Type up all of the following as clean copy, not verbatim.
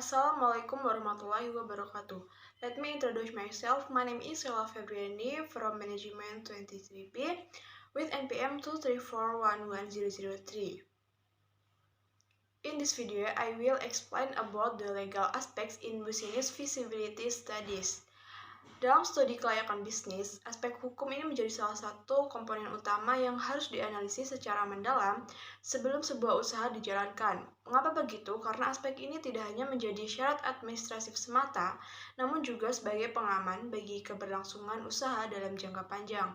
Assalamualaikum warahmatullahi wabarakatuh. Let me introduce myself. My name is Sela Febriani from Management 23B with NPM 234110003. In this video, I will explain about the legal aspects in business feasibility studies. Dalam studi kelayakan bisnis, aspek hukum ini menjadi salah satu komponen utama yang harus dianalisis secara mendalam sebelum sebuah usaha dijalankan. Mengapa begitu? Karena aspek ini tidak hanya menjadi syarat administratif semata, namun juga sebagai pengaman bagi keberlangsungan usaha dalam jangka panjang.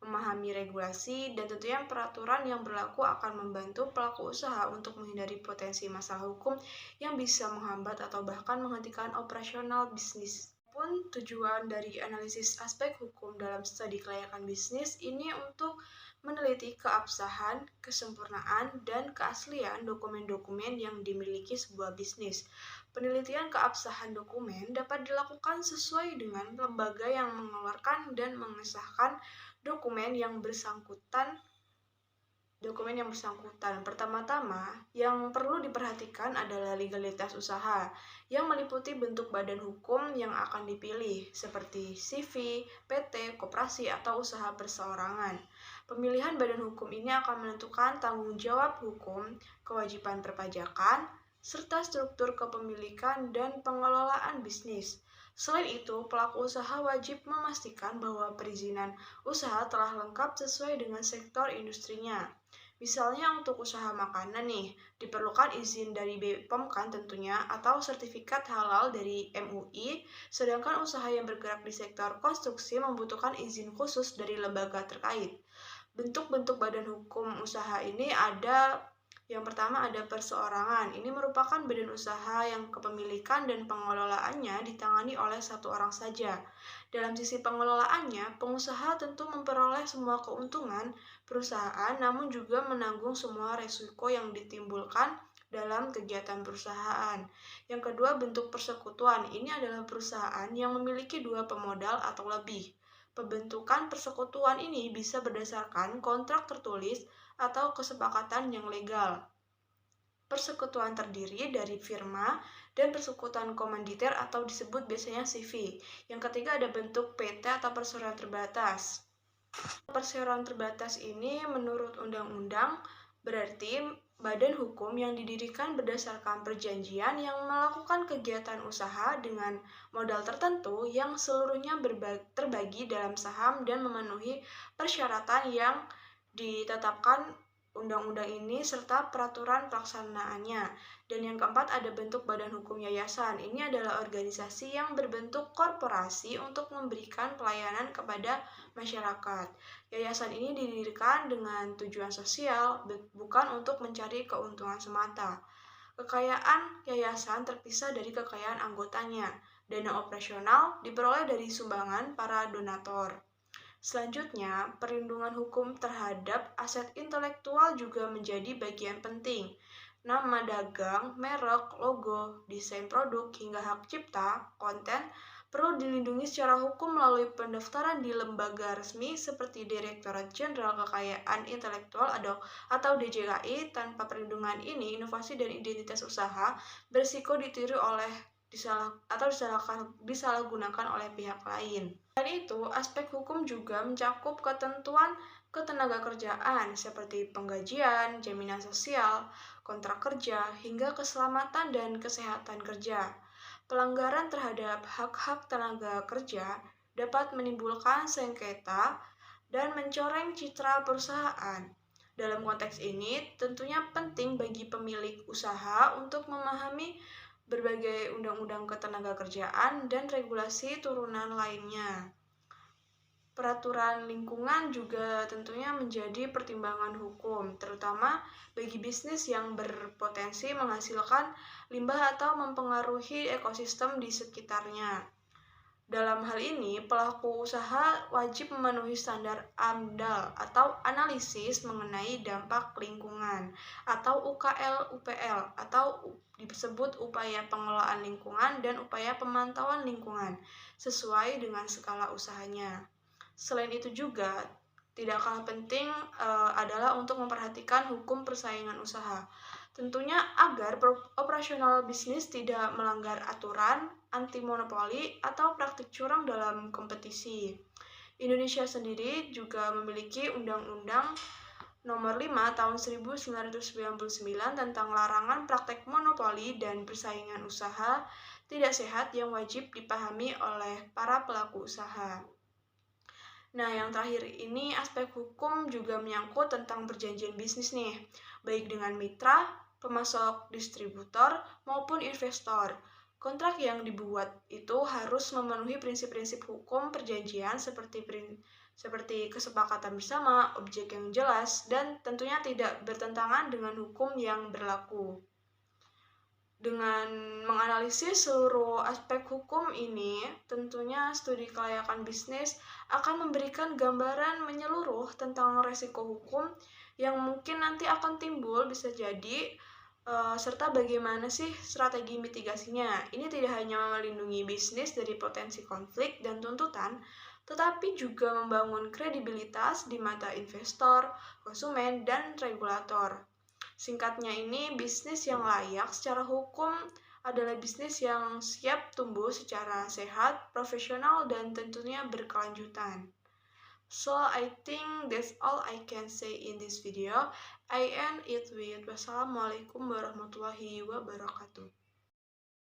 Memahami regulasi dan tentunya peraturan yang berlaku akan membantu pelaku usaha untuk menghindari potensi masalah hukum yang bisa menghambat atau bahkan menghentikan operasional bisnis. Tujuan dari analisis aspek hukum dalam studi kelayakan bisnis ini untuk meneliti keabsahan, kesempurnaan, dan keaslian dokumen-dokumen yang dimiliki sebuah bisnis. Penelitian keabsahan dokumen dapat dilakukan sesuai dengan lembaga yang mengeluarkan dan mengesahkan dokumen yang bersangkutan. Pertama-tama, yang perlu diperhatikan adalah legalitas usaha, yang meliputi bentuk badan hukum yang akan dipilih, seperti CV, PT, koperasi, atau usaha perseorangan. Pemilihan badan hukum ini akan menentukan tanggung jawab hukum, kewajiban perpajakan, serta struktur kepemilikan dan pengelolaan bisnis. Selain itu, pelaku usaha wajib memastikan bahwa perizinan usaha telah lengkap sesuai dengan sektor industrinya. Misalnya untuk usaha makanan nih, diperlukan izin dari BPOM kan tentunya, atau sertifikat halal dari MUI, sedangkan usaha yang bergerak di sektor konstruksi membutuhkan izin khusus dari lembaga terkait. Bentuk-bentuk badan hukum usaha ini yang pertama ada perseorangan. Ini merupakan badan usaha yang kepemilikan dan pengelolaannya ditangani oleh satu orang saja. Dalam sisi pengelolaannya, pengusaha tentu memperoleh semua keuntungan perusahaan, namun juga menanggung semua resiko yang ditimbulkan dalam kegiatan perusahaan. Yang kedua, bentuk persekutuan. Ini adalah perusahaan yang memiliki dua pemodal atau lebih. Pembentukan persekutuan ini bisa berdasarkan kontrak tertulis atau kesepakatan yang legal. Persekutuan terdiri dari firma dan persekutuan komanditer atau disebut biasanya CV. Yang ketiga ada bentuk PT atau perseroan terbatas. Perseroan terbatas ini menurut undang-undang berarti badan hukum yang didirikan berdasarkan perjanjian yang melakukan kegiatan usaha dengan modal tertentu yang seluruhnya terbagi dalam saham dan memenuhi persyaratan yang ditetapkan undang-undang ini serta peraturan pelaksanaannya. Dan yang keempat ada bentuk badan hukum yayasan. Ini adalah organisasi yang berbentuk korporasi untuk memberikan pelayanan kepada masyarakat. Yayasan ini didirikan dengan tujuan sosial, bukan untuk mencari keuntungan semata. Kekayaan yayasan terpisah dari kekayaan anggotanya. Dana operasional diperoleh dari sumbangan para donatur. Selanjutnya, perlindungan hukum terhadap aset intelektual juga menjadi bagian penting. Nama dagang, merek, logo, desain produk, hingga hak cipta, konten perlu dilindungi secara hukum melalui pendaftaran di lembaga resmi seperti Direktorat Jenderal Kekayaan Intelektual atau DJKI. Tanpa perlindungan ini, inovasi dan identitas usaha berisiko ditiru disalahgunakan oleh pihak lain. Selain itu, aspek hukum juga mencakup ketentuan ketenagakerjaan seperti penggajian, jaminan sosial, kontrak kerja, hingga keselamatan dan kesehatan kerja. Pelanggaran terhadap hak-hak tenaga kerja dapat menimbulkan sengketa dan mencoreng citra perusahaan. Dalam konteks ini, tentunya penting bagi pemilik usaha untuk memahami berbagai undang-undang ketenagakerjaan dan regulasi turunan lainnya. Peraturan lingkungan juga tentunya menjadi pertimbangan hukum, terutama bagi bisnis yang berpotensi menghasilkan limbah atau mempengaruhi ekosistem di sekitarnya. Dalam hal ini, pelaku usaha wajib memenuhi standar AMDAL atau analisis mengenai dampak lingkungan atau UKL-UPL atau disebut upaya pengelolaan lingkungan dan upaya pemantauan lingkungan sesuai dengan skala usahanya. Selain itu juga tidak kalah penting adalah untuk memperhatikan hukum persaingan usaha. Tentunya agar operasional bisnis tidak melanggar aturan, anti monopoli, atau praktik curang dalam kompetisi. Indonesia sendiri juga memiliki Undang-Undang Nomor 5 Tahun 1999 tentang larangan praktek monopoli dan persaingan usaha tidak sehat yang wajib dipahami oleh para pelaku usaha. Nah, yang terakhir ini aspek hukum juga menyangkut tentang perjanjian bisnis nih, baik dengan mitra, pemasok, distributor, maupun investor. Kontrak yang dibuat itu harus memenuhi prinsip-prinsip hukum perjanjian seperti kesepakatan bersama, objek yang jelas, dan tentunya tidak bertentangan dengan hukum yang berlaku. Dengan menganalisis seluruh aspek hukum ini, tentunya studi kelayakan bisnis akan memberikan gambaran menyeluruh tentang resiko hukum yang mungkin nanti akan timbul bisa jadi serta bagaimana sih strategi mitigasinya. Ini tidak hanya melindungi bisnis dari potensi konflik dan tuntutan, tetapi juga membangun kredibilitas di mata investor, konsumen, dan regulator. Singkatnya ini, bisnis yang layak secara hukum adalah bisnis yang siap tumbuh secara sehat, profesional, dan tentunya berkelanjutan. So, I think that's all I can say in this video. I end it with wassalamualaikum warahmatullahi wabarakatuh.